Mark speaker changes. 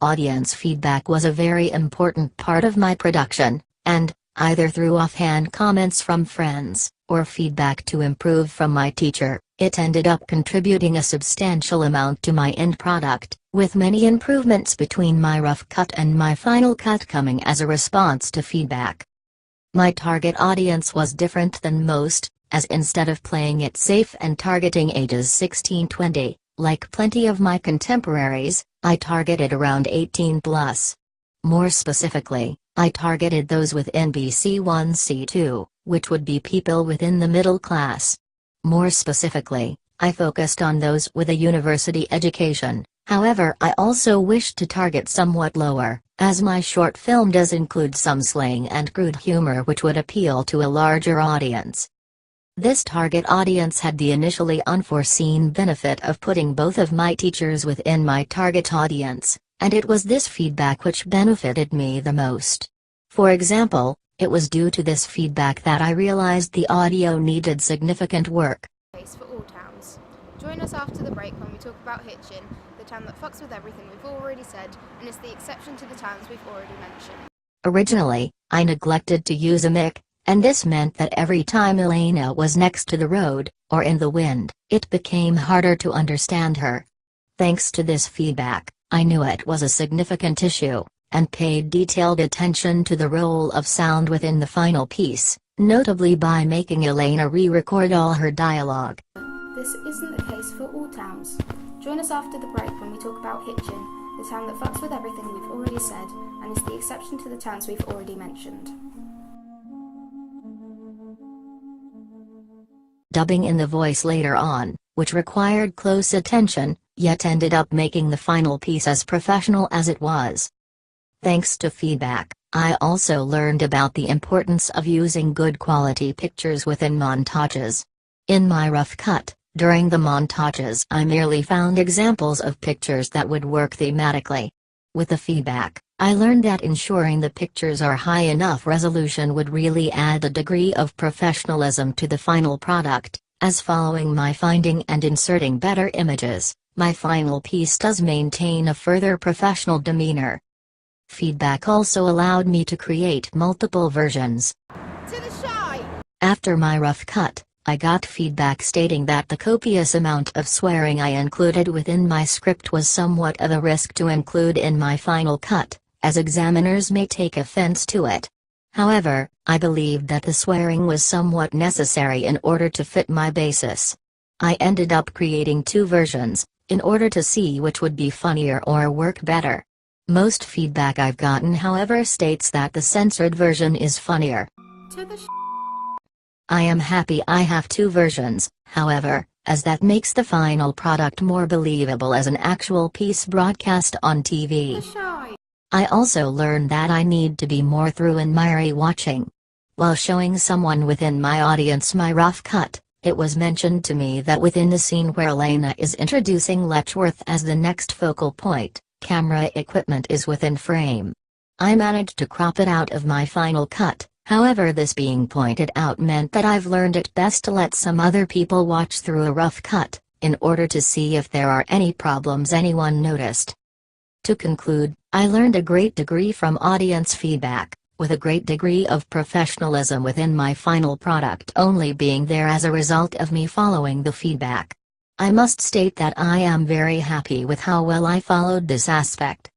Speaker 1: audience feedback was a very important part of my production, and, either through offhand comments from friends, or feedback to improve from my teacher, it ended up contributing a substantial amount to my end product, with many improvements between my rough cut and my final cut coming as a response to feedback. My target audience was different than most, as instead of playing it safe and targeting ages 16-20, like plenty of my contemporaries, I targeted around 18 plus. More specifically, I targeted those with NBC1C2, which would be people within the middle class. More specifically, I focused on those with a university education. However, I also wished to target somewhat lower, as my short film does include some slang and crude humor which would appeal to a larger audience. This target audience had the initially unforeseen benefit of putting both of my teachers within my target audience, and it was this feedback which benefited me the most. For example, it was due to this feedback that I realized the audio needed significant work.
Speaker 2: For all towns. Join us after the break when we talk about Hitchin, the town that fucks with everything we've already said, and is the exception to the towns we've already mentioned.
Speaker 1: Originally, I neglected to use a mic, and this meant that every time Elena was next to the road, or in the wind, it became harder to understand her. Thanks to this feedback, I knew it was a significant issue, and paid detailed attention to the role of sound within the final piece, notably by making Elena re-record all her dialogue.
Speaker 2: This isn't the case for all towns. Join us after the break when we talk about Hitchin, the town that fucks with everything we've already said, and is the exception to the towns we've already mentioned.
Speaker 1: Dubbing in the voice later on, which required close attention, yet ended up making the final piece as professional as it was. Thanks to feedback, I also learned about the importance of using good quality pictures within montages. In my rough cut, during the montages I merely found examples of pictures that would work thematically. With the feedback, I learned that ensuring the pictures are high enough resolution would really add a degree of professionalism to the final product, as following my finding and inserting better images, my final piece does maintain a further professional demeanor. Feedback also allowed me to create multiple versions.
Speaker 2: To the shy!
Speaker 1: After my rough cut, I got feedback stating that the copious amount of swearing I included within my script was somewhat of a risk to include in my final cut, as examiners may take offense to it. However, I believed that the swearing was somewhat necessary in order to fit my basis. I ended up creating two versions, in order to see which would be funnier or work better. Most feedback I've gotten, however, states that the censored version is funnier.
Speaker 2: To the
Speaker 1: I am happy I have two versions, however, as that makes the final product more believable as an actual piece broadcast on TV.
Speaker 2: shy!
Speaker 1: I also learned that I need to be more through in my rewatching. While showing someone within my audience my rough cut, it was mentioned to me that within the scene where Elena is introducing Letchworth as the next focal point, camera equipment is within frame. I managed to crop it out of my final cut, however this being pointed out meant that I've learned it best to let some other people watch through a rough cut, in order to see if there are any problems anyone noticed. To conclude, I learned a great degree from audience feedback, with a great degree of professionalism within my final product only being there as a result of me following the feedback. I must state that I am very happy with how well I followed this aspect.